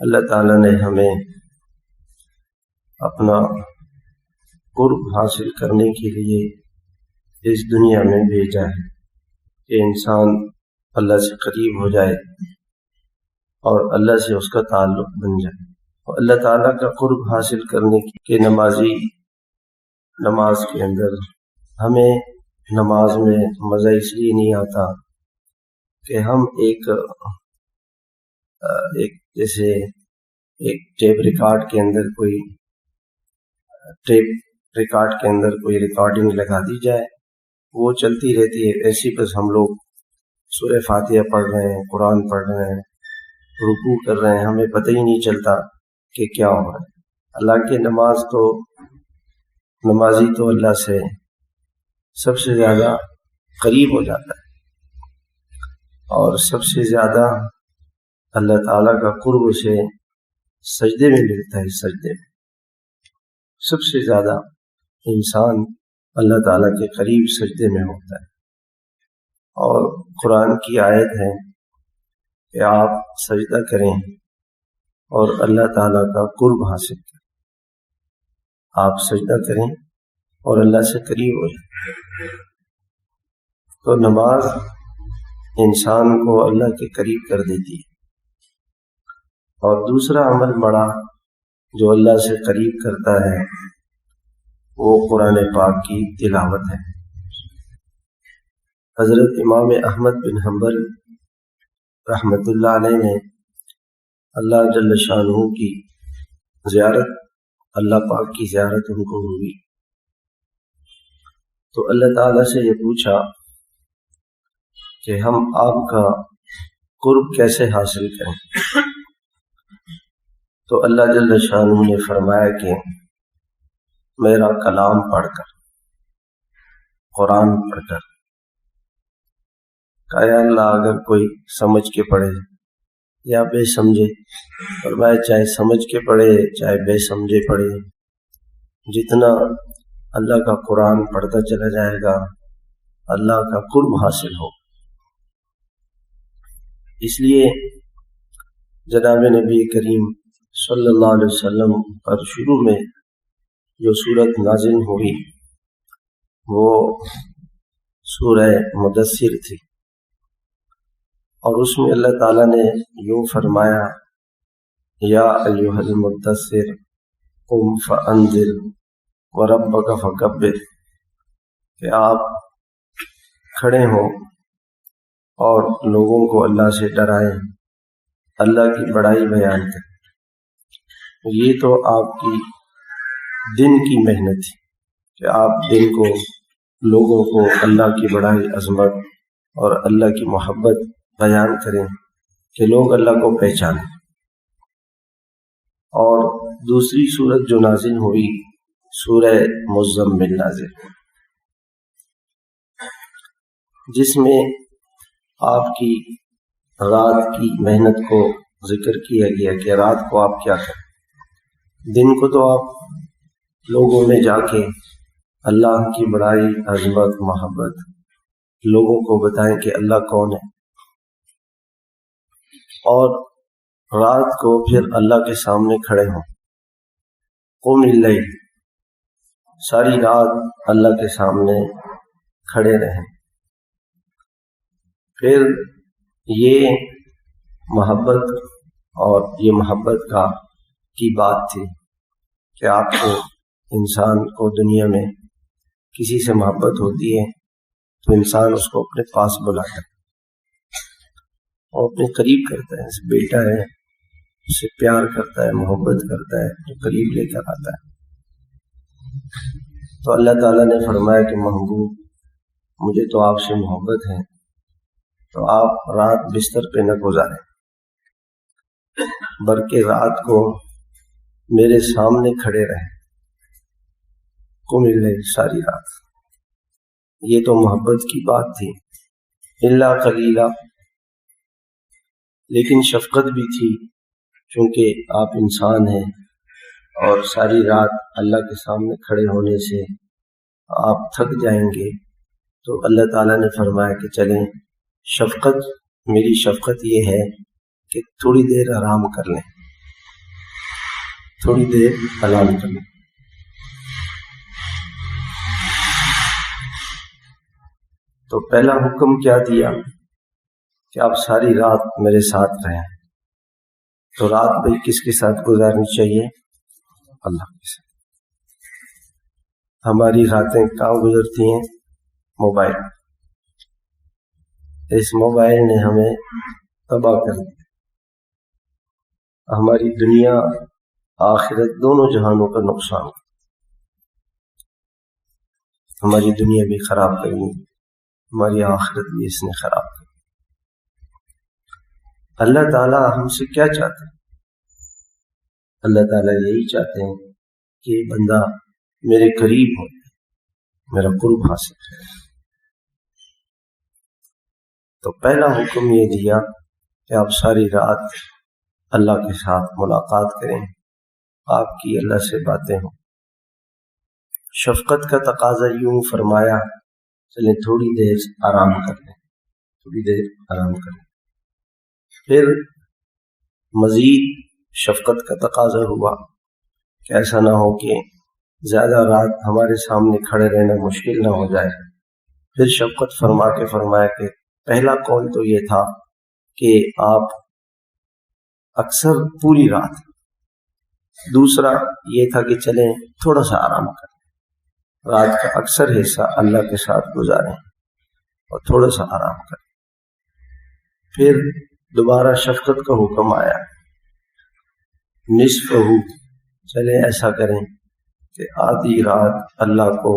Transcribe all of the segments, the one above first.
اللہ تعالیٰ نے ہمیں اپنا قرب حاصل کرنے کے لیے اس دنیا میں بھیجا ہے کہ انسان اللہ سے قریب ہو جائے اور اللہ سے اس کا تعلق بن جائے۔ اور اللہ تعالیٰ کا قرب حاصل کرنے کے نمازی نماز کے اندر ہمیں نماز میں مزہ اس لیے نہیں آتا کہ ہم ایک جیسے ایک ٹیپ ریکارڈ کے اندر کوئی ریکارڈنگ لگا دی جائے، وہ چلتی رہتی ہے ایسی، بس ہم لوگ سورہ فاتحہ پڑھ رہے ہیں، قرآن پڑھ رہے ہیں، رکوع کر رہے ہیں، ہمیں پتہ ہی نہیں چلتا کہ کیا ہو رہا ہے۔ حالانکہ نمازی تو اللہ سے سب سے زیادہ قریب ہو جاتا ہے اور سب سے زیادہ اللہ تعالیٰ کا قرب اسے سجدے میں ملتا ہے۔ سجدے میں سب سے زیادہ انسان اللہ تعالیٰ کے قریب سجدے میں ہوتا ہے۔ اور قرآن کی آیت ہے کہ آپ سجدہ کریں اور اللہ تعالیٰ کا قرب حاصل کریں۔ آپ سجدہ کریں اور اللہ سے قریب ہو جائیں۔ تو نماز انسان کو اللہ کے قریب کر دیتی ہے۔ اور دوسرا عمل بڑا جو اللہ سے قریب کرتا ہے وہ قرآن پاک کی تلاوت ہے۔ حضرت امام احمد بن حنبل رحمۃ اللہ علیہ نے اللہ جل شانہ کی زیارت، اللہ پاک کی زیارت ان کو ہوئی تو اللہ تعالیٰ سے یہ پوچھا کہ ہم آپ کا قرب کیسے حاصل کریں؟ تو اللہ جل شانہ نے فرمایا کہ میرا کلام پڑھ کر، قرآن پڑھ کر۔ کہا یا اللہ اگر کوئی سمجھ کے پڑھے یا بے سمجھے، فرمایا چاہے سمجھ کے پڑھے چاہے بے سمجھے پڑھے، جتنا اللہ کا قرآن پڑھتا چلا جائے گا اللہ کا قرب حاصل ہو۔ اس لیے جناب نبی کریم صلی اللہ علیہ وسلم پر شروع میں جو سورت نازل ہوئی وہ سورہ مدثر تھی، اور اس میں اللہ تعالیٰ نے یوں فرمایا یا ایھا المدثر قم فانذر وربک فکبر، کہ آپ کھڑے ہوں اور لوگوں کو اللہ سے ڈرائیں، اللہ کی بڑائی بیان کریں۔ یہ تو آپ کی دن کی محنت ہے کہ آپ دن کو لوگوں کو اللہ کی بڑائی، عظمت اور اللہ کی محبت بیان کریں کہ لوگ اللہ کو پہچانیں۔ اور دوسری سورت جو نازل ہوئی سورہ مزمل نازل ہوئی، جس میں آپ کی رات کی محنت کو ذکر کیا گیا کہ رات کو آپ کیا کریں۔ دن کو تو آپ لوگوں میں جا کے اللہ کی بڑائی، عظمت، محبت لوگوں کو بتائیں کہ اللہ کون ہے، اور رات کو پھر اللہ کے سامنے کھڑے ہوں۔ قم اللیل، ساری رات اللہ کے سامنے کھڑے رہیں۔ پھر یہ محبت اور یہ محبت کی بات تھی کہ آپ کو انسان کو دنیا میں کسی سے محبت ہوتی ہے تو انسان اس کو اپنے پاس بلاتا ہے اور اپنے قریب کرتا ہے، جیسے بیٹا ہے اس سے پیار کرتا ہے، محبت کرتا ہے تو قریب لے کر آتا ہے۔ تو اللہ تعالیٰ نے فرمایا کہ محبوب مجھے تو آپ سے محبت ہے، تو آپ رات بستر پہ نہ گزاریں بلکہ رات کو میرے سامنے کھڑے رہیں۔ قم اللیل، ساری رات۔ یہ تو محبت کی بات تھی۔ الا قلیلا، لیکن شفقت بھی تھی، چونکہ آپ انسان ہیں اور ساری رات اللہ کے سامنے کھڑے ہونے سے آپ تھک جائیں گے، تو اللہ تعالیٰ نے فرمایا کہ چلیں، میری شفقت یہ ہے کہ تھوڑی دیر آرام کر لیں، تھوڑی دیر آرام کر لیں۔ تو پہلا حکم کیا دیا کہ آپ ساری رات میرے ساتھ رہیں۔ تو رات بھائی کس کے ساتھ گزارنی چاہیے؟ اللہ کے ساتھ۔ ہماری راتیں کہاں گزرتی ہیں؟ موبائل۔ اس موبائل نے ہمیں تباہ کر دیا، ہماری دنیا آخرت دونوں جہانوں کا نقصان، ہماری دنیا بھی خراب کرنی، ہماری آخرت بھی اس نے خراب کرنی۔ اللہ تعالیٰ ہم سے کیا چاہتے ہیں؟ اللہ تعالیٰ یہی چاہتے ہیں کہ بندہ میرے قریب ہو، میرا قرب حاصل کرے۔ تو پہلا حکم یہ دیا کہ آپ ساری رات اللہ کے ساتھ ملاقات کریں، آپ کی اللہ سے باتیں ہوں۔ شفقت کا تقاضا یوں فرمایا چلیں تھوڑی دیر آرام کر لیں، تھوڑی دیر آرام کر لیں۔ پھر مزید شفقت کا تقاضا ہوا کہ ایسا نہ ہو کہ زیادہ رات ہمارے سامنے کھڑے رہنا مشکل نہ ہو جائے۔ پھر شفقت فرما کے فرمایا کہ پہلا قول تو یہ تھا کہ آپ اکثر پوری رات، دوسرا یہ تھا کہ چلیں تھوڑا سا آرام کریں، رات کا اکثر حصہ اللہ کے ساتھ گزاریں اور تھوڑا سا آرام کریں۔ پھر دوبارہ شفقت کا حکم آیا، نصف ہو، چلیں ایسا کریں کہ آدھی رات اللہ کو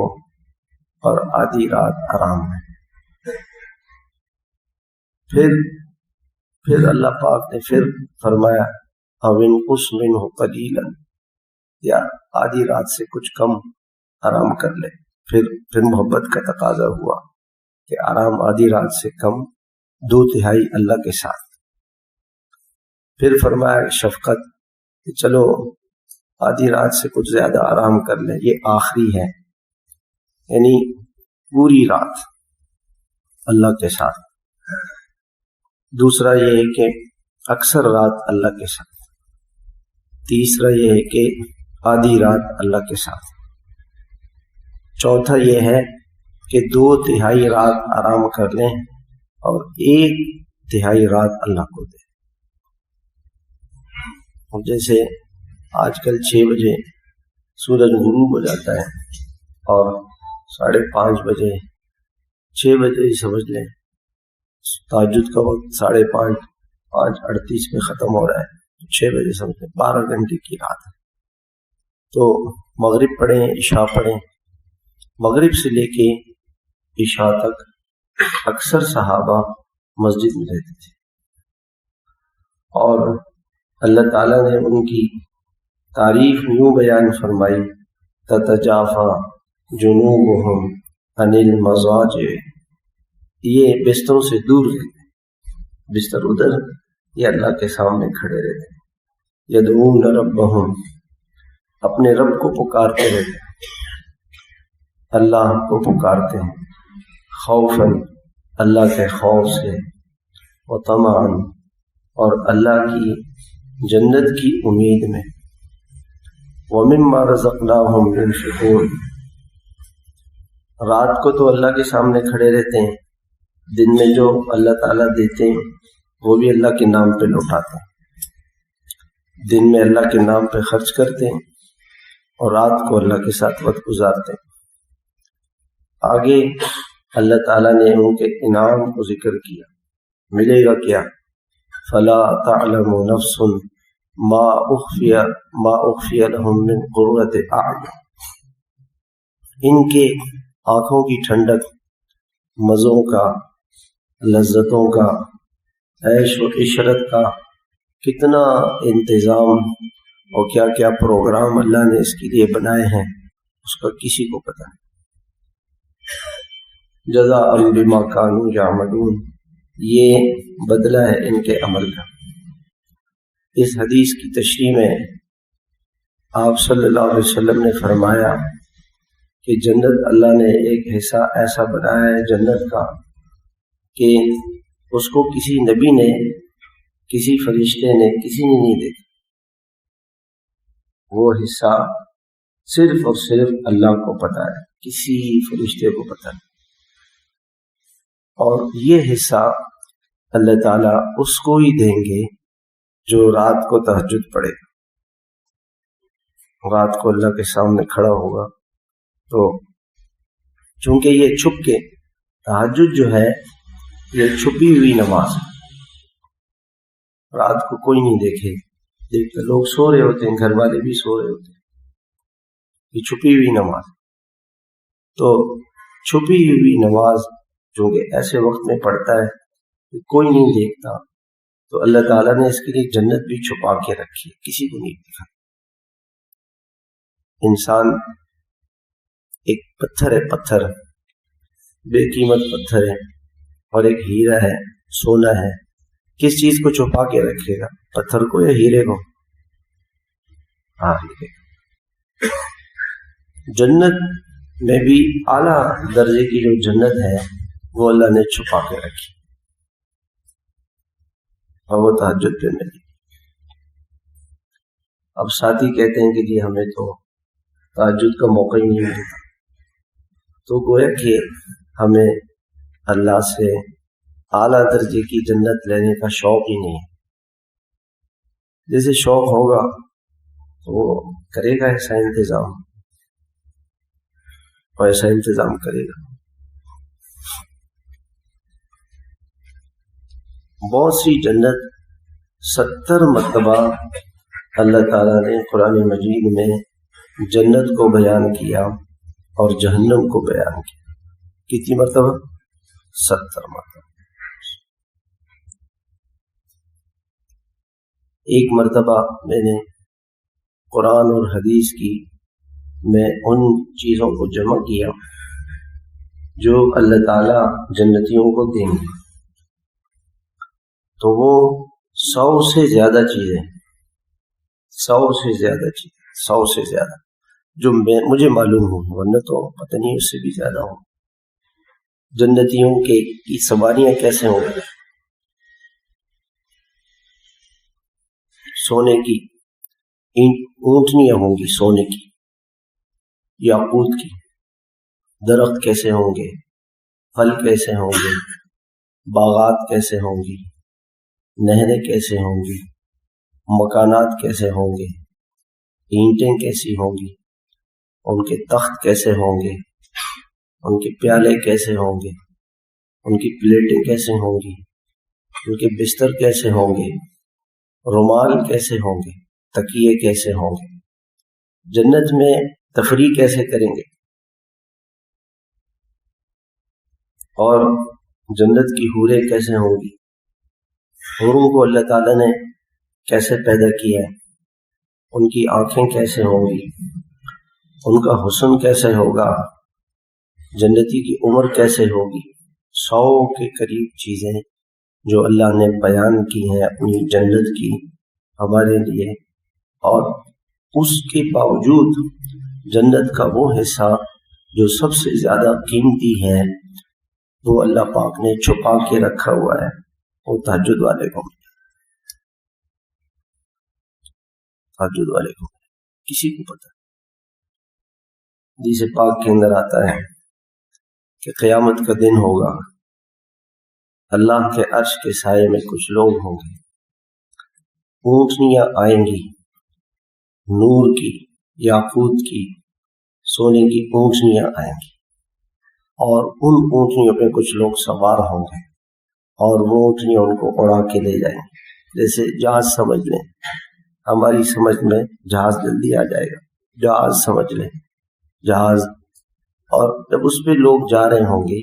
اور آدھی رات آرام میں۔ پھر اللہ پاک نے پھر فرمایا او انقص منہ قلیلا، یا آدھی رات سے کچھ کم آرام کر لے۔ پھر محبت کا تقاضا ہوا کہ آرام آدھی رات سے کم، 2/3 اللہ کے ساتھ۔ پھر فرمایا شفقت کہ چلو آدھی رات سے کچھ زیادہ آرام کر لیں، یہ آخری ہے، یعنی پوری رات اللہ کے ساتھ۔ دوسرا یہ ہے کہ اکثر رات اللہ کے ساتھ۔ تیسرا یہ ہے کہ آدھی رات اللہ کے ساتھ۔ چوتھا یہ ہے کہ 2/3 رات آرام کر لیں اور 1/3 رات اللہ کو دیں۔ جیسے آج کل 6 بجے سورج غروب ہو جاتا ہے اور 5:30 بجے، 6 بجے ہی سمجھ لیں تہجد کا وقت 5:30 5:38 میں ختم ہو رہا ہے، 6 بجے سمجھ لیں 12 گھنٹے کی رات ہے۔ تو مغرب پڑھیں، عشاء پڑھیں، مغرب سے لے کے عشاء تک اکثر صحابہ مسجد میں رہتے تھے، اور اللہ تعالیٰ نے ان کی تعریف یوں بیان فرمائی، تتجافا جنوبہم عن المضاجع، یہ بستروں سے دور رہتے، بستر ادھر، یہ اللہ کے سامنے کھڑے رہتے، یدعون ربہم، اپنے رب کو پکارتے رہتے، اللہ کو پکارتے ہیں، خوفاً، اللہ کے خوف سے، وطمعاً، اور اللہ کی جنت کی امید میں، وَمِمَّا رَزَقْنَاهُمْ يُنْفِقُونَ، رات کو تو اللہ کے سامنے کھڑے رہتے ہیں، دن میں جو اللہ تعالیٰ دیتے ہیں وہ بھی اللہ کے نام پہ لوٹاتے ہیں، دن میں اللہ کے نام پہ خرچ کرتے ہیں اور رات کو اللہ کے ساتھ وقت گزارتے ہیں۔ آگے اللہ تعالیٰ نے ان کے انعام کو ذکر کیا، ملے گا کیا؟ فلا تعلم نفس ما اخفی لهم من قرۃ اعین، ان کے آنکھوں کی ٹھنڈک، مزوں کا، لذتوں کا، عیش و عشرت کا کتنا انتظام اور کیا کیا پروگرام اللہ نے اس کے لیے بنائے ہیں، اس کا کسی کو پتہ نہیں۔ جزاء بما كانوا يعملون، یہ بدلہ ہے ان کے عمل کا۔ اس حدیث کی تشریح میں آپ صلی اللہ علیہ وسلم نے فرمایا کہ جنت اللہ نے ایک حصہ ایسا بنایا ہے جنت کا کہ اس کو کسی نبی نے، کسی فرشتے نے، کسی نے نہیں دیکھا، وہ حصہ صرف اور صرف اللہ کو پتا ہے، کسی فرشتے کو پتا نہیں، اور یہ حصہ اللہ تعالیٰ اس کو ہی دیں گے جو رات کو تہجد پڑھے گا، رات کو اللہ کے سامنے کھڑا ہوگا۔ تو چونکہ یہ چھپ کے، تہجد جو ہے یہ چھپی ہوئی نماز ہے، رات کو کوئی نہیں دیکھتا، لوگ سو رہے ہوتے ہیں، گھر والے بھی سو رہے ہوتے ہیں، یہ چھپی ہوئی نماز۔ تو چھپی ہوئی نماز جو کہ ایسے وقت میں پڑھتا ہے کہ کوئی نہیں دیکھتا، تو اللہ تعالیٰ نے اس کے لیے جنت بھی چھپا کے رکھی ہے، کسی کو نہیں دکھا۔ انسان ایک پتھر ہے، پتھر بے قیمت پتھر ہے، اور ایک ہیرا ہے، سونا ہے، کس چیز کو چھپا کے رکھے گا، پتھر کو یا ہیرے کو؟ ہاں، ہیرے کو۔ جنت میں بھی اعلیٰ درجے کی جو جنت ہے وہ اللہ نے چھپا کے رکھی، اور وہ تہجد پہ ملی۔ اب ساتھی کہتے ہیں کہ جی ہمیں تو تہجد کا موقع ہی نہیں ملتا، تو گویا کہ ہمیں اللہ سے اعلیٰ درجے کی جنت لینے کا شوق ہی نہیں ہے۔ جیسے شوق ہوگا تو وہ کرے گا ایسا انتظام، اور ایسا انتظام کرے گا۔ بہت سی جنت 70 مرتبہ اللہ تعالیٰ نے قرآن مجید میں جنت کو بیان کیا اور جہنم کو بیان کیا۔ کتنی مرتبہ؟ 70 مرتبہ۔ ایک مرتبہ میں نے قرآن اور حدیث کی میں ان چیزوں کو جمع کیا جو اللہ تعالیٰ جنتیوں کو دیں گے، تو وہ 100 سے زیادہ چیزیں، 100 سے زیادہ چیزیں، 100 سے زیادہ جو مجھے معلوم ہوں، ورنہ تو پتہ نہیں اس سے بھی زیادہ ہوں۔ جنتیوں کی سواریاں کیسے ہوں گی؟ سونے کی اونٹنیاں ہوں گی، سونے کی، یاقوت کی۔ درخت کیسے ہوں گے، پھل کیسے ہوں گے، باغات کیسے ہوں گی، نہریں کیسے ہوں گی، مکانات کیسے ہوں گے، اینٹیں کیسی ہوں گی، ان کے تخت کیسے ہوں گے، ان کے پیالے کیسے ہوں گے، ان کی پلیٹیں کیسے ہوں گی، ان کے بستر کیسے ہوں گے، رومال کیسے ہوں گے، تکیے کیسے ہوں گے، جنت میں تفریح کیسے کریں گے، اور جنت کی حوریں کیسے ہوں گی، حوروں کو اللہ تعالیٰ نے کیسے پیدا کیا ہے، ان کی آنکھیں کیسے ہوں گی، ان کا حسن کیسے ہوگا، جنتی کی عمر کیسے ہوگی۔ 100 کے قریب چیزیں جو اللہ نے بیان کی ہیں اپنی جنت کی ہمارے لیے، اور اس کے باوجود جنت کا وہ حصہ جو سب سے زیادہ قیمتی ہے وہ اللہ پاک نے چھپا کے رکھا ہوا ہے، وہ تہجد والے کو، تہجد والے کو کسی کو پتہ۔ جسے پاک کے اندر آتا ہے کہ قیامت کا دن ہوگا، اللہ کے عرش کے سائے میں کچھ لوگ ہوں گے، اونٹنیاں آئیں گی نور کی، یاقوت کی، سونے کی اونٹنیاں آئیں گی، اور ان اونٹنیوں پہ کچھ لوگ سوار ہوں گے، اور وہ اونٹنیاں ان کو اڑا کے لے جائیں گے۔ جیسے جہاز سمجھ لیں، ہماری سمجھ میں جہاز جلدی آ جائے گا، جہاز سمجھ لیں، جہاز، اور جب اس پہ لوگ جا رہے ہوں گے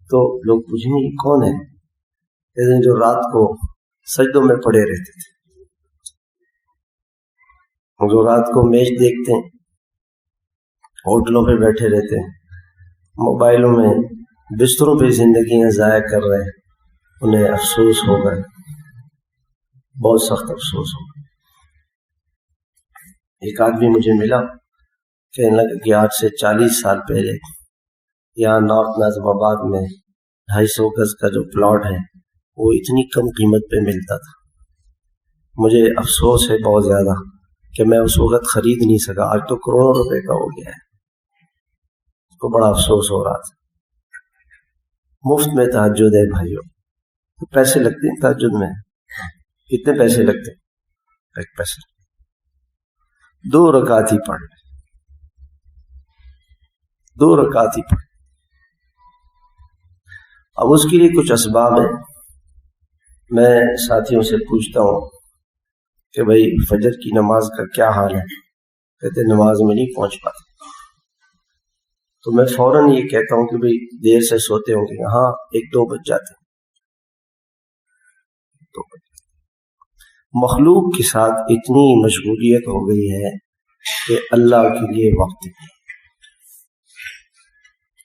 تو لوگ پوچھیں گے کون ہے؟ کہتے ہیں جو رات کو سجدوں میں پڑے رہتے تھے، جو رات کو میچ دیکھتے ہیں، ہوٹلوں پہ بیٹھے رہتے ہیں، موبائلوں میں بستروں پہ زندگیاں ضائع کر رہے ہیں، انہیں افسوس ہوگا، بہت سخت افسوس ہوگا۔ ایک آدمی مجھے ملا، کہنے لگا کہ آج سے 40 سال پہلے یہاں نارتھ ناظم آباد میں 250 گز کا جو پلاٹ ہے وہ اتنی کم قیمت پہ ملتا تھا۔ مجھے افسوس ہے بہت زیادہ کہ میں اس وقت خرید نہیں سکا، آج تو کروڑوں روپے کا ہو گیا ہے، اس کو بڑا افسوس ہو رہا تھا۔ مفت میں تہجد ہے بھائیوں، پیسے لگتے ہیں تہجد میں، کتنے پیسے لگتے ہیں؟ 1 پیسہ، 2 رکعت ہی پڑھ، 2 رکعت ہی پڑھ۔ اب اس کے لیے کچھ اسباب ہیں، میں ساتھیوں سے پوچھتا ہوں کہ بھائی فجر کی نماز کا کیا حال ہے؟ کہتے نماز میں نہیں پہنچ پاتے، تو میں فوراً یہ کہتا ہوں کہ بھئی دیر سے سوتے ہوں گے، ہاں 1-2 بج جاتے ہیں، 2 بج جاتے۔ مخلوق کے ساتھ اتنی مشغولیت ہو گئی ہے کہ اللہ کے لیے وقت نہیں،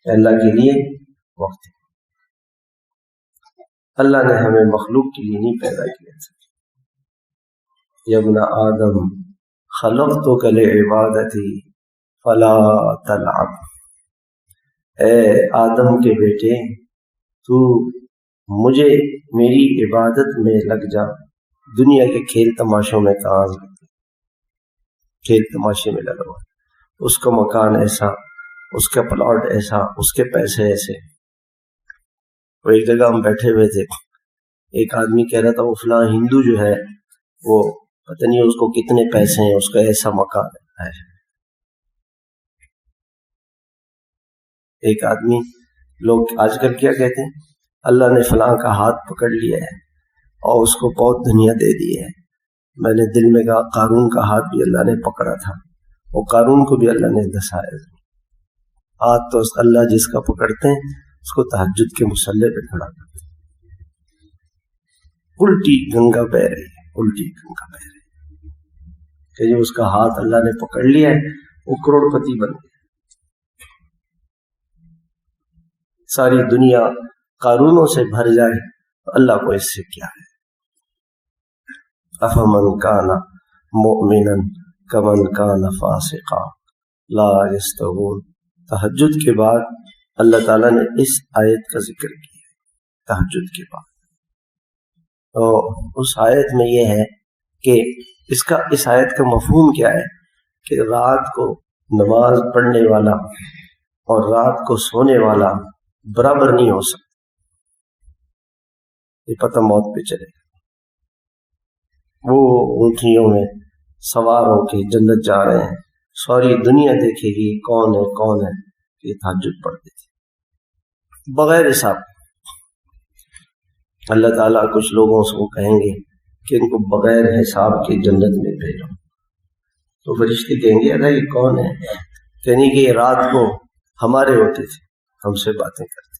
اللہ کے لیے وقت نہیں۔ اللہ نے ہمیں مخلوق کے لیے نہیں پیدا کیا تھا۔ یا ابن آدم خلقتک لعبادتی فلا تلعب، اے آدم کے بیٹے تو مجھے میری عبادت میں لگ جا، دنیا کے کھیل تماشوں میں کہاں لگتے، کھیل تماشے میں لگا ہوا، اس کا مکان ایسا، اس کا پلاٹ ایسا، اس کے پیسے ایسے۔ وہ ایک جگہ ہم بیٹھے ہوئے تھے، ایک آدمی کہہ رہا تھا وہ فلاں ہندو جو ہے وہ پتہ نہیں اس کو کتنے پیسے ہیں، اس کا ایسا مکان ہے۔ ایک آدمی، لوگ آج کل کیا کہتے ہیں، اللہ نے فلاں کا ہاتھ پکڑ لیا ہے اور اس کو بہت دنیا دے دی ہے۔ میں نے دل میں کہا قارون کا ہاتھ بھی اللہ نے پکڑا تھا، وہ قارون کو بھی اللہ نے دسایا۔ ہاتھ تو اللہ جس کا پکڑتے ہیں اس کو تہجد کے مصلی پہ کھڑا کرتے ہیں۔ الٹی گنگا بہ رہی ہے، الٹی گنگا بہ رہی ہے کہ جو اس کا ہاتھ اللہ نے پکڑ لیا ہے وہ کروڑ پتی بن گیا۔ ساری دنیا قارونوں سے بھر جائے تو اللہ کو اس سے کیا ہے؟ افمن کان مؤمنا کمن کان فاسقا لا یستوون۔ تہجد کے بعد اللہ تعالیٰ نے اس آیت کا ذکر کیا، تہجد کے بعد۔ تو اس آیت میں یہ ہے کہ اس آیت کا مفہوم کیا ہے کہ رات کو نماز پڑھنے والا اور رات کو سونے والا برابر نہیں ہو سکتا۔ یہ پتہ موت پہ چلے گا۔ وہ اونٹنیوں میں سوار ہو کے جنت جا رہے ہیں، ساری دنیا دیکھے گی کون ہے کون ہے، یہ تہجد پڑھتے تھے بغیر حساب۔ اللہ تعالیٰ کچھ لوگوں سے کہیں گے کہ ان کو بغیر حساب کے جنت میں بھیجو، تو فرشتے کہیں گے ارے یہ کون ہے؟ کہنے کہ یہ رات کو ہمارے ہوتے تھے، ہم سے باتیں کرتے تھے۔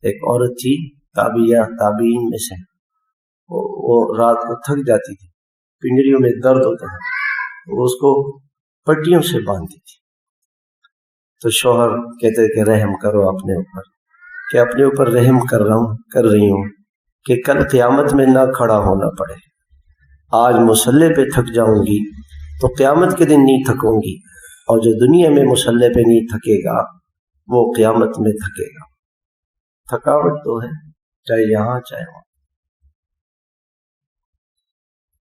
ایک عورت تھی تابعین میں سے، وہ رات کو تھک جاتی تھی، پنجریوں میں درد ہوتا تھا، وہ اس کو پٹیوں سے باندھتی تھی۔ تو شوہر کہتے کہ رحم کرو اپنے اوپر، کہ اپنے اوپر رحم کر رہی ہوں کہ کل قیامت میں نہ کھڑا ہونا پڑے۔ آج مصلی پہ تھک جاؤں گی تو قیامت کے دن نہیں تھکوں گی، اور جو دنیا میں مصلی پہ نہیں تھکے گا وہ قیامت میں تھکے گا۔ تھکاوٹ تو ہے، چاہے یہاں چاہے وہاں۔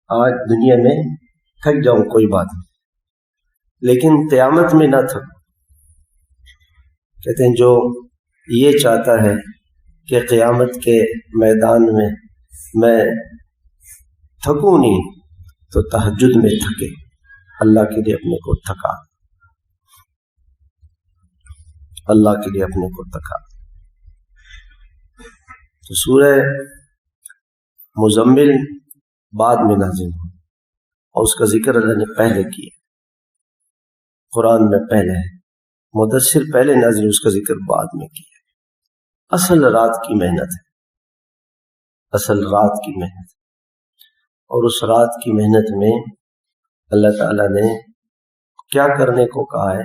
آج دنیا میں تھک جاؤں کوئی بات نہیں، لیکن قیامت میں نہ تھک۔ کہتے ہیں جو یہ چاہتا ہے کہ قیامت کے میدان میں میں تھکوں نہیں تو تہجد میں تھکے، اللہ کے لیے اپنے کو تھکا، اللہ کے لیے اپنے کو تھکا۔ تو سورہ مزمل بعد میں نازل ہو اور اس کا ذکر اللہ نے پہلے کیا، قرآن میں پہلے ہے، مدثر پہلے نازل، اس کا ذکر بعد میں کیا۔ اصل رات کی محنت ہے، اصل رات کی محنت، اور اس رات کی محنت میں اللہ تعالیٰ نے کیا کرنے کو کہا ہے۔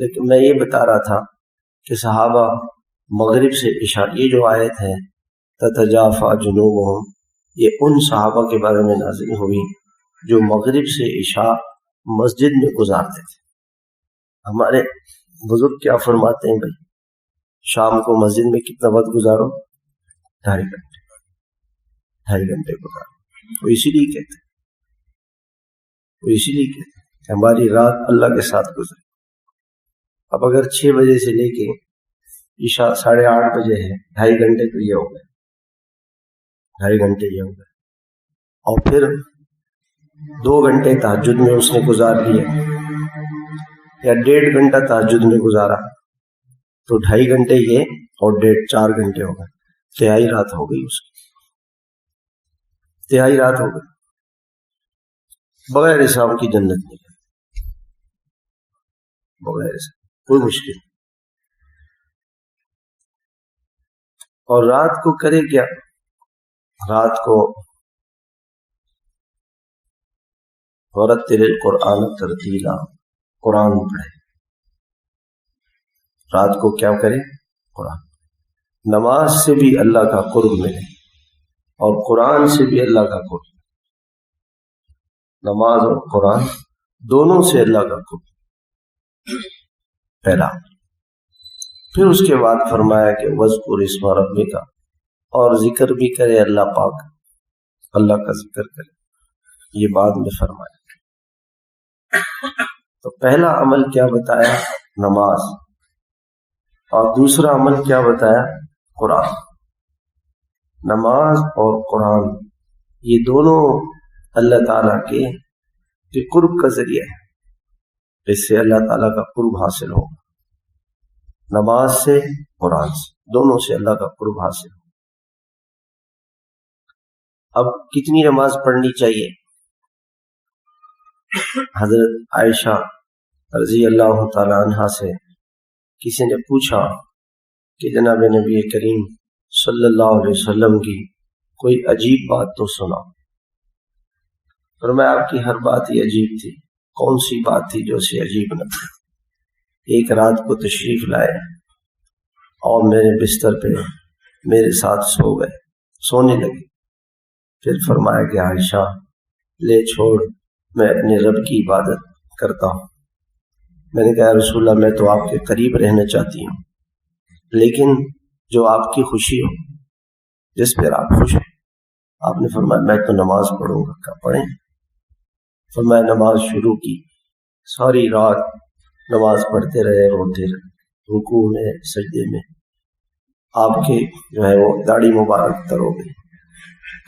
لیکن میں یہ بتا رہا تھا کہ صحابہ مغرب سے عشاء، یہ جو آیت ہے تتجافا جنوبہم، یہ ان صحابہ کے بارے میں نازل ہوئی جو مغرب سے عشاء مسجد میں گزارتے تھے۔ ہمارے بزرگ کیا فرماتے ہیں بھائی، شام کو مسجد میں کتنا وقت گزارو؟ 2.5 گھنٹے گزارو۔ وہ اسی لیے کہتے کہ ہماری رات اللہ کے ساتھ گزرے. اب اگر 6 بجے سے لے کے عشاء 8:30 بجے ہے، 2.5 گھنٹے تو یہ ہو گئے، 2.5 گھنٹے یہ ہو گئے، اور پھر 2 گھنٹے تہجد میں اس نے گزار لیے یا 1.5 گھنٹہ تہجد میں گزارا، تو 2.5 گھنٹے یہ اور 4 گھنٹے ہو گئے، 3 رات ہو گئی، اس کی 3 رات ہو گئی. بغیر حساب کی جنت نہیں ہے، بغیر حساب کوئی مشکل نہیں. اور رات کو کرے کیا؟ رات کو ورتل القرآن ترتیلا، قرآن پڑھے. رات کو کیا کرے؟ قرآن. نماز سے بھی اللہ کا قرب ملے اور قرآن سے بھی اللہ کا قرب. نماز اور قرآن دونوں سے اللہ کا قرب پہلا. پھر اس کے بعد فرمایا کہ وذکر اسم ربک، اور ذکر بھی کرے اللہ پاک، اللہ کا ذکر کرے. یہ بعد میں فرمایا. تو پہلا عمل کیا بتایا؟ نماز. اور دوسرا عمل کیا بتایا؟ قرآن. نماز اور قرآن یہ دونوں اللہ تعالیٰ کے قرب کا ذریعہ ہے. اس سے اللہ تعالیٰ کا قرب حاصل ہوگا. نماز سے، قرآن سے، دونوں سے اللہ کا قرب حاصل ہوگا. اب کتنی نماز پڑھنی چاہیے؟ حضرت عائشہ رضی اللہ تعالی عنہا سے کسی نے پوچھا کہ جناب نبی کریم صلی اللہ علیہ وسلم کی کوئی عجیب بات تو سنا. فرمایا آپ کی ہر بات ہی عجیب تھی. کون سی بات تھی جو اسے عجیب نہ تھی؟ ایک رات کو تشریف لائے اور میرے بستر پہ میرے ساتھ سو گئے، سونے لگے. پھر فرمایا کہ عائشہ لے چھوڑ، میں اپنے رب کی عبادت کرتا ہوں. میں نے کہا رسول اللہ میں تو آپ کے قریب رہنا چاہتی ہوں، لیکن جو آپ کی خوشی ہو، جس پر آپ خوش ہیں. آپ نے فرمایا میں تو نماز پڑھوں گا. کہا پڑھیں. فرمایا نماز شروع کی، ساری رات نماز پڑھتے رہے، روتے رہے، رکوع میں سجدے میں. آپ کے جو ہے وہ داڑھی مبارک تر ہو گئی،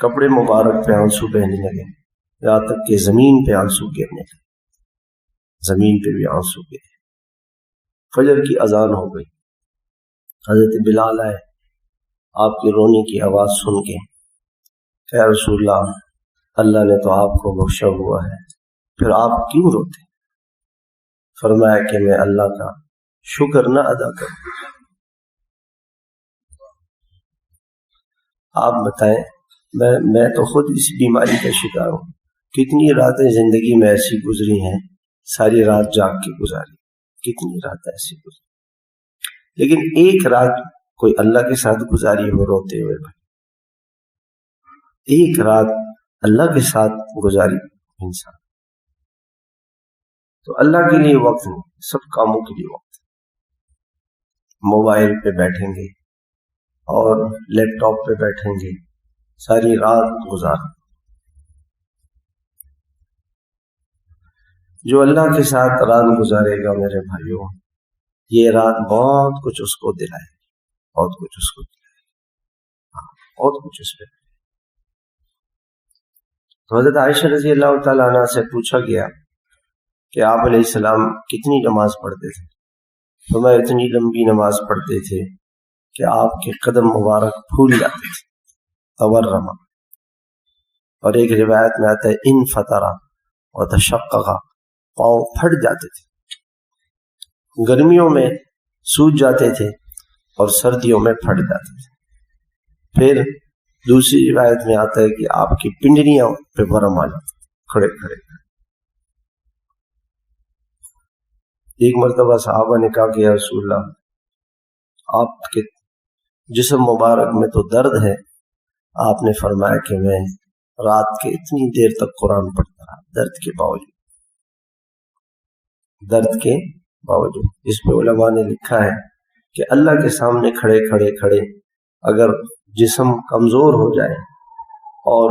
کپڑے مبارک پہ آنسو بہنے لگے، یہاں تک کہ زمین پہ آنسو گرنے لگے، زمین پہ بھی آنسو گرے. فجر کی اذان ہو گئی. حضرت بلال آئے آپ کی رونے کی آواز سن کے. کہ رسول اللہ، اللہ نے تو آپ کو بخشا ہوا ہے، پھر آپ کیوں روتے؟ فرمایا کہ میں اللہ کا شکر نہ ادا کروں. آپ بتائیں، میں تو خود اس بیماری کا شکار ہوں. کتنی راتیں زندگی میں ایسی گزری ہیں، ساری رات جاگ کے گزاری، کتنی راتیں ایسی گزری. لیکن ایک رات کوئی اللہ کے ساتھ گزاری ہو روتے ہوئے، ایک رات اللہ کے ساتھ گزاری انسان، تو اللہ کے لیے وقت نہیں، سب کاموں کے لیے وقت. موبائل پہ بیٹھیں گے اور لیپ ٹاپ پہ بیٹھیں گے، ساری رات گزار. جو اللہ کے ساتھ رات گزارے گا میرے بھائیوں، یہ رات بہت کچھ اس کو دلائے، بہت کچھ اس کو دلائے، بہت کچھ اس پہ. حضرت عائشہ رضی اللہ تعالیٰ عنہ سے پوچھا گیا کہ آپ علیہ السلام کتنی نماز پڑھتے تھے؟ تو میں اتنی لمبی نماز پڑھتے تھے کہ آپ کے قدم مبارک پھول جاتے تھے، تورما. اور ایک روایت میں آتا ہے ان فطرا و تشققا، پاؤں پھٹ جاتے تھے. گرمیوں میں سوج جاتے تھے اور سردیوں میں پھٹ جاتے تھے. پھر دوسری روایت میں آتا ہے کہ آپ کی پنڈلیاں پہ ورم آ جاتے تھے کھڑے کھڑے. ایک مرتبہ صحابہ نے کہا کہ یا رسول اللہ، آپ کے جسم مبارک میں تو درد ہے. آپ نے فرمایا کہ میں رات کے اتنی دیر تک قرآن پڑھتا رہا، درد کے باوجود، درد کے باوجود. اس پہ علماء نے لکھا ہے کہ اللہ کے سامنے کھڑے اگر جسم کمزور ہو جائے اور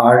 8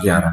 11,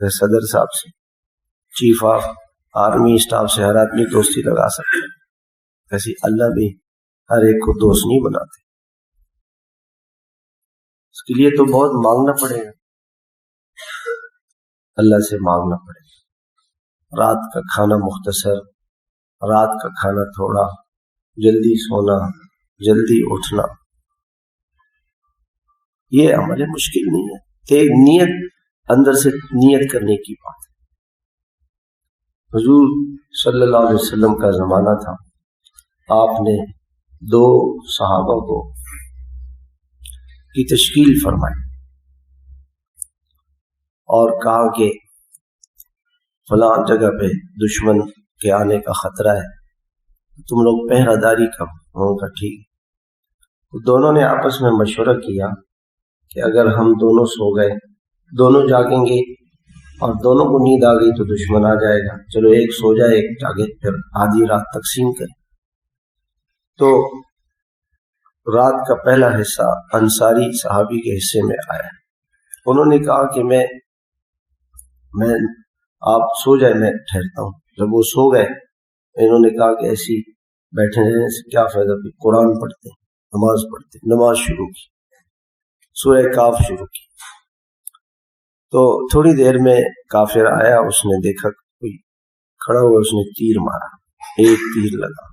صدر صاحب سے، چیف آف آرمی اسٹاف سے ہر آدمی دوستی لگا سکتا ہے، ایسی اللہ بھی ہر ایک کو دوست نہیں بناتے، اس کے لیے تو بہت مانگنا پڑے گا، اللہ سے مانگنا پڑے گا۔ رات کا کھانا مختصر، رات کا کھانا تھوڑا، جلدی سونا، جلدی اٹھنا، یہ ہمارے مشکل نہیں ہے، ایک نیت، اندر سے نیت کرنے کی بات ہے۔ حضور صلی اللہ علیہ وسلم کا زمانہ تھا، آپ نے 2 صحابہ کو کی تشکیل فرمائی اور کہا کہ فلاں جگہ پہ دشمن کے آنے کا خطرہ ہے، تم لوگ پہرہ داری کرو۔ ان کا ٹھیک۔ دونوں نے آپس میں مشورہ کیا کہ اگر ہم دونوں سو گئے، دونوں جاگیں گے اور دونوں کو نیند آ گئی تو دشمن آ جائے گا، چلو ایک سو جائے ایک جاگے، پھر آدھی رات تقسیم کریں۔ تو رات کا پہلا حصہ انصاری صحابی کے حصے میں آیا، انہوں نے کہا کہ میں آپ سو جائے، میں ٹھہرتا ہوں۔ جب وہ سو گئے، انہوں نے کہا کہ ایسی بیٹھے رہنے سے کیا فائدہ، بھی قرآن پڑھتے، نماز پڑھتے۔ نماز شروع کی، سورہ کاف شروع کی۔ تو تھوڑی دیر میں کافر آیا، اس نے دیکھا کوئی کھڑا ہوا، اس نے تیر مارا، ایک تیر لگا،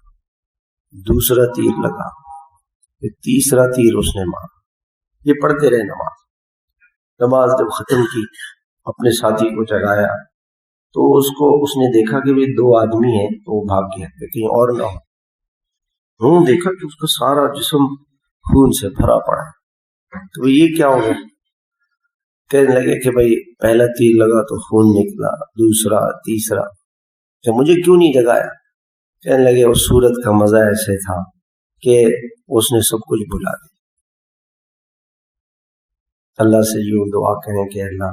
دوسرا تیر لگا، پھر تیسرا تیر اس نے مارا۔ یہ پڑھتے رہے نماز جب ختم کی، اپنے ساتھی کو جگایا تو اس نے دیکھا کہ وہ 2 آدمی ہیں، تو وہ بھاگ گیا کہ کہیں اور نہ ہو۔ انہوں نے دیکھا کہ اس کا سارا جسم خون سے بھرا پڑا ہے، تو یہ کیا ہو گیا؟ کہنے لگے کہ بھائی پہلا تیر لگا تو خون نکلا، دوسرا، تیسرا، کہ مجھے کیوں نہیں جگایا؟ کہنے لگے اس صورت کا مزہ ایسے تھا کہ اس نے سب کچھ بھلا دیا۔ اللہ سے یوں دعا کریں کہ اللہ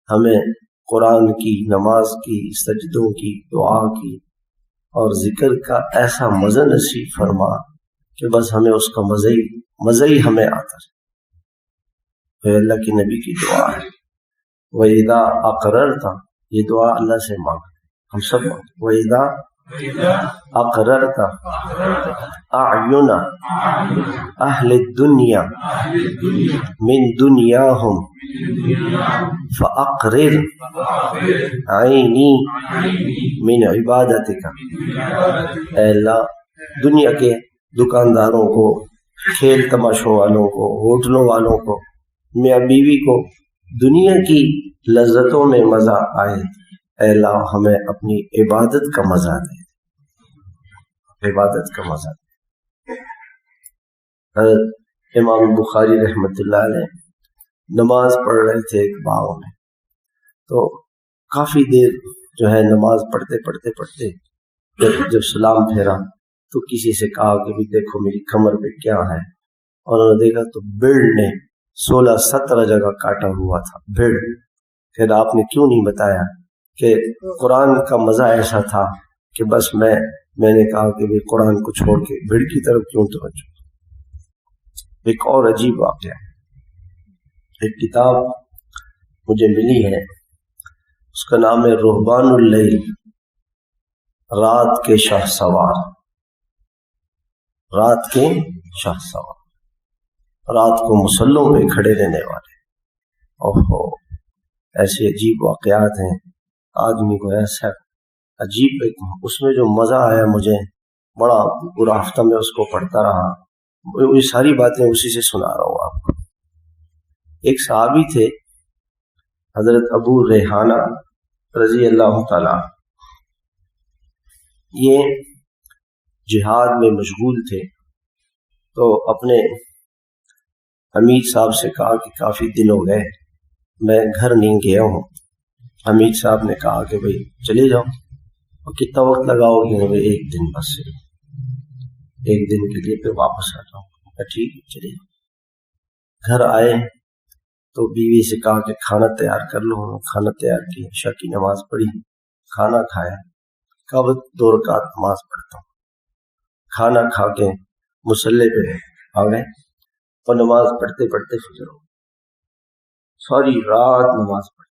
ہمیں قرآن کی، نماز کی، سجدوں کی، دعا کی اور ذکر کا ایسا مزہ نصیب فرما کہ بس ہمیں اس کا مزہ ہی ہمیں آتا ہے۔ تو اللہ کی نبی کی دعا ہے، وَإِذَا أَقْرَرْتَ، یہ دعا اللہ سے مانگ، ہم سب مانگ، وَإِذَا أَقْرَرْتَ أَعْيُنَ أَهْلِ الدُّنْيَا مِن دُنْيَاهُمْ فَأَقْرِرْ عَيْنِي مِنْ عِبَادَتِكَ، اے اللہ دنیا کے دکانداروں کو، کھیل تماشوں والوں کو، ہوٹلوں والوں کو، میاں بیوی کو دنیا کی لذتوں میں مزہ آئے، اے اللہ ہمیں اپنی عبادت کا مزہ دے، عبادت کا مزہ دے۔ حضرت امام بخاری رحمۃ اللہ علیہ نماز پڑھ رہے تھے ایک باغ میں، تو کافی دیر جو ہے نماز پڑھتے پڑھتے جب سلام پھیرا تو کسی سے کہا کہ بھی دیکھو میری کمر پہ کیا ہے، اور انہوں نے دیکھا تو بھیڑ نے 16-17 جگہ کاٹا ہوا تھا، بھیڑ۔ پھر آپ نے کیوں نہیں بتایا کہ قرآن کا مزہ ایسا تھا کہ بس میں نے کہا کہ بھی قرآن کو چھوڑ کے بھیڑ کی طرف کیوں توجہ۔ ایک اور عجیب واقعہ، ایک کتاب مجھے ملی ہے، اس کا نام ہے رہبان اللیل، رات کے شاہ سوار، رات کے شاہ سوار، رات کو مسلوں پہ کھڑے رہنے والے۔ اوہو، ایسے عجیب واقعات ہیں، آدمی کو ایسا عجیب، اس میں جو مزہ آیا مجھے، بڑا پورا ہفتہ میں اس کو پڑھتا رہا، یہ ساری باتیں اسی سے سنا رہا ہوں آپ کو۔ ایک صحابی تھے حضرت ابو ریحانہ رضی اللہ تعالی، یہ جہاد میں مشغول تھے، تو اپنے حمید صاحب سے کہا کہ کافی دن ہو گئے میں گھر نہیں گیا ہوں۔ حمید صاحب نے کہا کہ بھئی چلے جاؤ، اور کتنا وقت لگاؤ گے؟ بھئی 1 دن، بس 1 دن کے لیے پھر واپس آ جاؤں۔ ٹھیک ہے چلے جاؤ۔ گھر آئے تو بیوی سے کہا کہ کھانا تیار کر لو، کھانا تیار کیا، عشاء کی نماز پڑھی، کھانا کھایا، کب 2 رکعت نماز پڑھتا ہوں۔ کھانا کھا کے مصلی پہ آ گئے اور نماز پڑھتے پڑھتے فجر ہو، ساری رات نماز پڑھتے،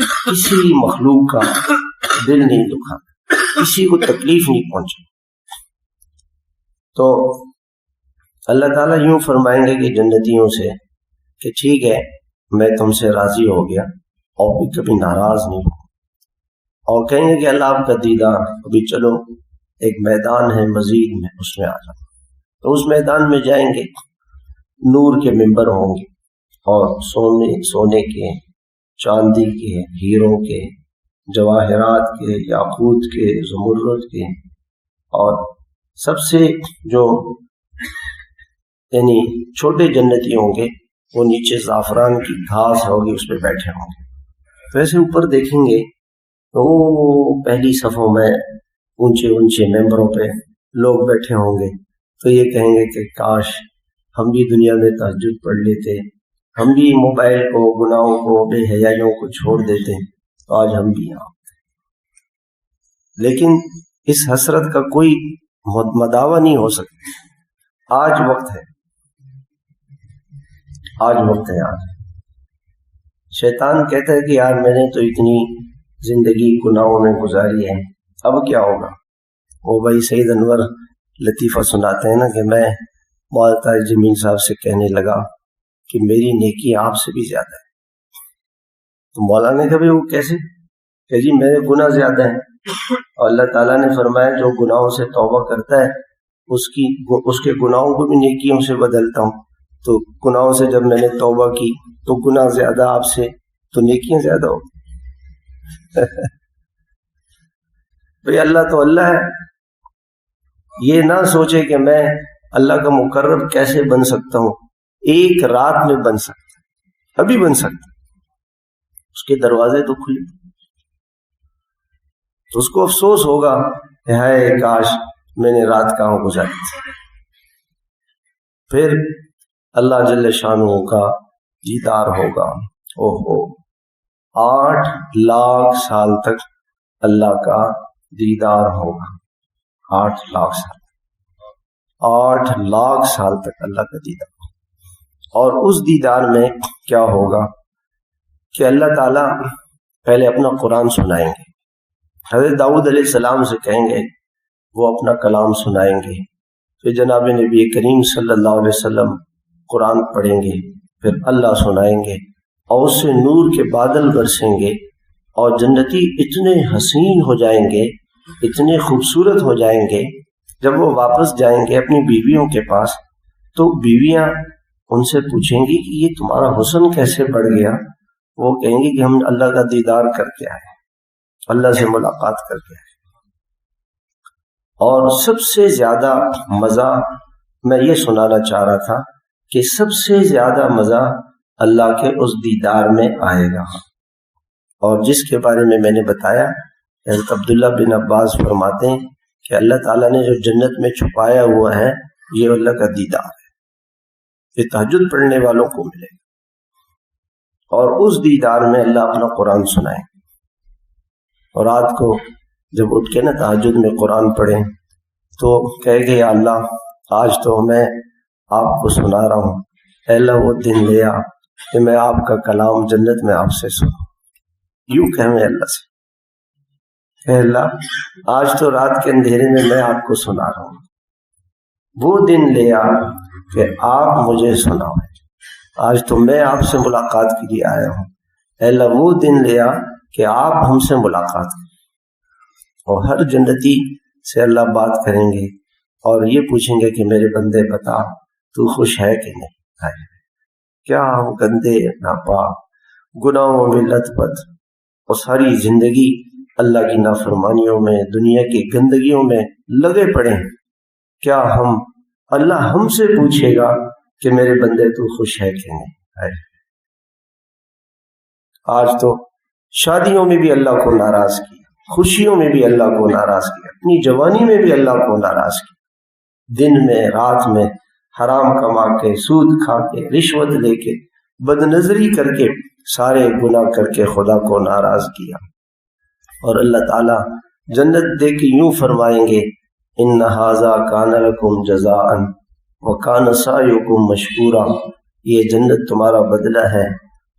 کسی مخلوق کا دل نہیں دکھانا، کسی کو تکلیف نہیں پہنچے۔ تو اللہ تعالیٰ یوں فرمائیں گے کہ جنتیوں سے کہ ٹھیک ہے میں تم سے راضی ہو گیا اور بھی کبھی ناراض نہیں ہوں، اور کہیں گے کہ اللہ آپ کا دیدار، ابھی چلو ایک میدان ہے مزید میں، اس میں آ جاؤ۔ تو اس میدان میں جائیں گے، نور کے ممبر ہوں گے اور سونے کے، چاندی کے، ہیروں کے، جواہرات کے، یاقوت کے، زمرد کے، اور سب سے جو یعنی چھوٹے جنتی ہوں گے وہ نیچے زعفران کی گھاس ہوگی اس پہ بیٹھے ہوں گے۔ تو ایسے اوپر دیکھیں گے تو پہلی صفوں میں اونچے اونچے ممبروں پہ لوگ بیٹھے ہوں گے، تو یہ کہیں گے کہ کاش ہم بھی دنیا میں تہجد پڑھ لیتے، ہم بھی موبائل کو، گناہوں کو، بے حیائیوں کو چھوڑ دیتے تو آج ہم بھی یہاں۔ لیکن اس حسرت کا کوئی مداوع نہیں ہو سکتا۔ آج وقت ہے، آج وقت ہے۔ آج شیطان کہتا ہے کہ یار میں نے تو اتنی زندگی گناہوں میں گزاری ہے، اب کیا ہوگا؟ وہ بھائی سید انور لطیفہ سناتے ہیں نا کہ میں مولانا جمیل صاحب سے کہنے لگا کہ میری نیکی آپ سے بھی زیادہ ہے۔ تو مولانا نے کہا بھائی وہ کیسے؟ کہ جی میرے گناہ زیادہ ہیں، اور اللہ تعالیٰ نے فرمایا جو گناہوں سے توبہ کرتا ہے اس کے گناہوں کو بھی نیکیوں سے بدلتا ہوں۔ تو گناہوں سے جب میں نے توبہ کی تو گناہ زیادہ آپ سے تو نیکیاں زیادہ ہو۔ بھائی اللہ تو اللہ ہے، یہ نہ سوچے کہ میں اللہ کا مقرب کیسے بن سکتا ہوں، ایک رات میں بن سکتا، ابھی بن سکتا، اس کے دروازے تو کھلے۔ تو اس کو افسوس ہوگا کہ ہائے کاش میں نے رات کہاں گزاری تھی۔ پھر اللہ جل شانہ کا دیدار ہوگا، 8 لاکھ سال تک اللہ کا دیدار ہوگا، 8 لاکھ سال، 8 لاکھ سال تک اللہ کا دیدار ہوگا۔ اور اس دیدار میں کیا ہوگا کہ اللہ تعالیٰ پہلے اپنا قرآن سنائیں گے، حضرت داؤد علیہ السلام سے کہیں گے وہ اپنا کلام سنائیں گے، پھر جناب نبی کریم صلی اللہ علیہ وسلم قرآن پڑھیں گے، پھر اللہ سنائیں گے، اور اس سے نور کے بادل برسیں گے، اور جنتی اتنے حسین ہو جائیں گے، اتنے خوبصورت ہو جائیں گے، جب وہ واپس جائیں گے اپنی بیویوں کے پاس تو بیویاں ان سے پوچھیں گی کہ یہ تمہارا حسن کیسے بڑھ گیا؟ وہ کہیں گے کہ ہم اللہ کا دیدار کر کے آئے، اللہ سے ملاقات کر کے آئے۔ اور سب سے زیادہ مزہ میں یہ سنانا چاہ رہا تھا کہ سب سے زیادہ مزہ اللہ کے اس دیدار میں آئے گا، اور جس کے بارے میں نے بتایا، حضرت عبداللہ بن عباس فرماتے ہیں کہ اللہ تعالیٰ نے جو جنت میں چھپایا ہوا ہے یہ اللہ کا دیدار ہے، یہ تہجد پڑھنے والوں کو ملے گا، اور اس دیدار میں اللہ اپنا قرآن سنائے، اور رات کو جب اٹھ کے نا تہجد میں قرآن پڑھیں تو کہے گے یا اللہ آج تو میں آپ کو سنا رہا ہوں، اے اللہ وہ دن لے آ کہ میں آپ کا کلام جنت میں آپ سے سنوں۔ یوں کہیں اللہ سے، اے اللہ آج تو رات کے اندھیرے میں میں آپ کو سنا رہا ہوں، وہ دن لے آ کہ آپ مجھے سناؤ، آج تو میں آپ سے ملاقات کے لیے آیا ہوں، اے اللہ وہ دن لے آ کہ آپ ہم سے ملاقات کریں۔ اور ہر جنتی سے اللہ بات کریں گے اور یہ پوچھیں گے کہ میرے بندے بتا تو خوش ہے کہ نہیں ہے؟ کیا ہم گندے ناپاک گناہوں میں لت پت اور ساری زندگی اللہ کی نافرمانیوں میں، دنیا کی گندگیوں میں لگے پڑے ہیں؟ کیا اللہ ہم سے پوچھے گا کہ میرے بندے تو خوش ہے کہ نہیں ہے؟ آج تو شادیوں میں بھی اللہ کو ناراض کیا، خوشیوں میں بھی اللہ کو ناراض کیا، اپنی جوانی میں بھی اللہ کو ناراض کیا، دن میں رات میں حرام کما کے، سود کھا کے، رشوت لے کے، بد نظری کر کے، سارے گناہ کر کے خدا کو ناراض کیا۔ اور اللہ تعالیٰ جنت دے کے یوں فرمائیں گے ان ھذا کان لکم جزاء وکان سعیکم مشکورا، یہ جنت تمہارا بدلہ ہے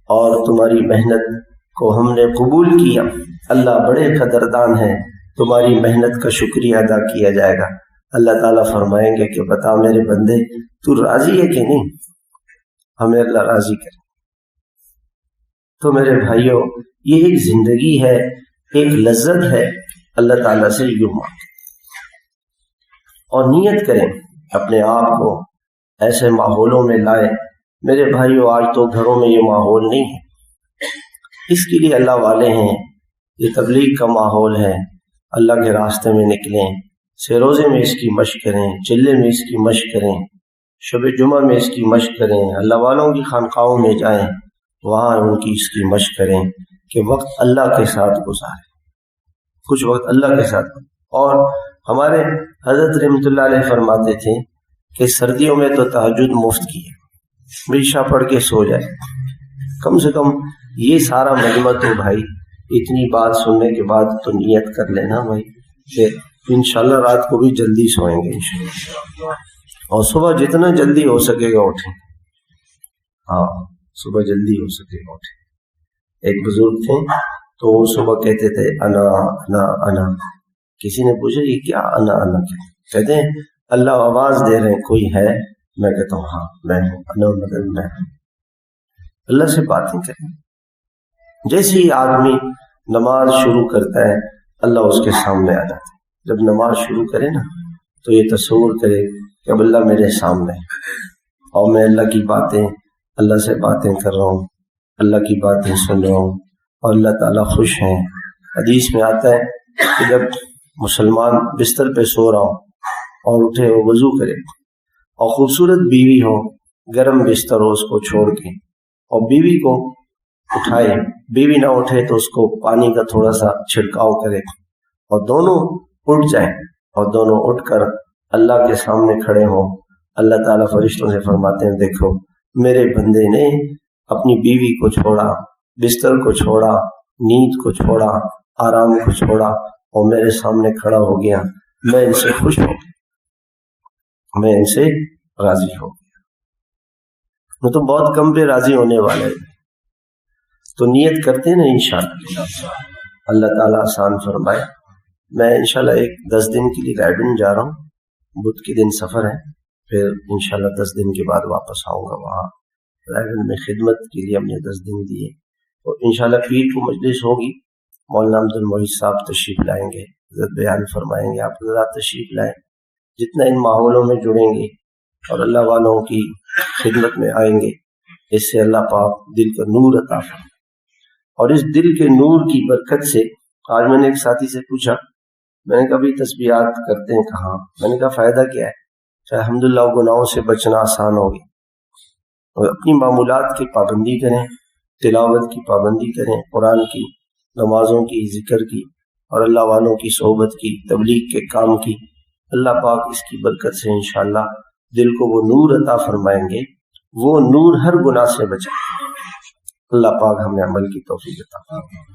اور تمہاری محنت کو ہم نے قبول کیا، اللہ بڑے قدردان ہیں، تمہاری محنت کا شکریہ ادا کیا جائے گا۔ اللہ تعالیٰ فرمائیں گے کہ بتا میرے بندے تو راضی ہے کہ نہیں؟ ہمیں اللہ راضی کرے۔ تو میرے بھائیوں، یہ ایک زندگی ہے، ایک لذت ہے، اللہ تعالیٰ سے یوں مانگیں اور نیت کریں، اپنے آپ کو ایسے ماحولوں میں لائیں۔ میرے بھائیوں، آج تو گھروں میں یہ ماحول نہیں ہے، اس کے لیے اللہ والے ہیں، یہ تبلیغ کا ماحول ہے، اللہ کے راستے میں نکلیں، سیروزے میں اس کی مشق کریں، چلے میں اس کی مشق کریں، شب جمعہ میں اس کی مشق کریں، اللہ والوں کی خانقاہوں میں جائیں، وہاں ان کی اس کی مشق کریں کہ وقت اللہ کے ساتھ گزاریں، کچھ وقت اللہ کے ساتھ۔ اور ہمارے حضرت رحمۃ اللہ علیہ فرماتے تھے کہ سردیوں میں تو تہجد مفت کی ہے، عشاء پڑھ کے سو جائے، کم سے کم یہ سارا مجمع تو بھائی اتنی بات سننے کے بعد تو نیت کر لینا بھائی کہ انشاءاللہ رات کو بھی جلدی سوئیں گے انشاءاللہ، اور صبح جتنا جلدی ہو سکے گا اٹھیں، ہاں صبح جلدی ہو سکے گا اٹھیں۔ ایک بزرگ تھے تو وہ صبح کہتے تھے انا انا انا، کسی نے پوچھا یہ کیا انا انا کیا؟ کہتے ہیں اللہ آواز دے رہے ہیں کوئی ہے، میں کہتا ہوں ہاں میں ہوں، انا مطلب میں ہوں۔ اللہ سے باتیں کریں، جیسے ہی آدمی نماز شروع کرتا ہے اللہ اس کے سامنے آ جاتا ہے۔ جب نماز شروع کرے نا تو یہ تصور کرے کہ اب اللہ میرے سامنے ہے اور میں اللہ کی باتیں، اللہ سے باتیں کر رہا ہوں، اللہ کی باتیں سن رہا ہوں اور اللہ تعالیٰ خوش ہیں۔ حدیث میں آتا ہے کہ جب مسلمان بستر پہ سو رہا ہو اور اٹھے وہ وضو کرے اور خوبصورت بیوی ہو، گرم بستر ہو اس کو چھوڑ کے، اور بیوی کو اٹھائے، بیوی نہ اٹھے تو اس کو پانی کا تھوڑا سا چھڑکاؤ کرے اور دونوں اٹھ جائیں اور دونوں اٹھ کر اللہ کے سامنے کھڑے ہوں، اللہ تعالیٰ فرشتوں سے فرماتے ہیں دیکھو میرے بندے نے اپنی بیوی کو چھوڑا، بستر کو چھوڑا، نیند کو چھوڑا، آرام کو چھوڑا اور میرے سامنے کھڑا ہو گیا، میں ان سے خوش ہو گیا، میں ان سے راضی ہو گیا۔ میں تو بہت کم پہ راضی ہونے والے ہیں، تو نیت کرتے ہیں نا انشاءاللہ اللہ تعالیٰ آسان فرمائے۔ میں انشاءاللہ 10 دن کے لیے رائڈن جا رہا ہوں، بدھ کے دن سفر ہے، پھر انشاءاللہ 10 دن کے بعد واپس آؤں گا۔ وہاں رائڈن میں خدمت کے لیے ہم نے 10 دن دیے، تو انشاءاللہ پیر کو مجلس ہوگی، مولانا عبد المعید صاحب تشریف لائیں گے، حضرت بیان فرمائیں گے، آپ حضرات تشریف لائیں، جتنا ان ماحولوں میں جڑیں گے اور اللہ والوں کی خدمت میں آئیں گے، اس سے اللہ پاک دل کا نور عطا فرمائے۔ اور اس دل کے نور کی برکت سے آج میں نے ایک ساتھی سے پوچھا، میں نے کہا بھی تسبیحات کرتے ہیں کہاں؟ میں نے کہا فائدہ کیا ہے؟ الحمدللہ گناہوں سے بچنا آسان ہو گیا، اور اپنی معمولات کی پابندی کریں، تلاوت کی پابندی کریں، قرآن کی، نمازوں کی، ذکر کی، اور اللہ والوں کی صحبت کی، تبلیغ کے کام کی۔ اللہ پاک اس کی برکت سے انشاءاللہ دل کو وہ نور عطا فرمائیں گے، وہ نور ہر گناہ سے بچائے۔ اللہ پاک ہمیں عمل کی توفیق عطا فرمائے۔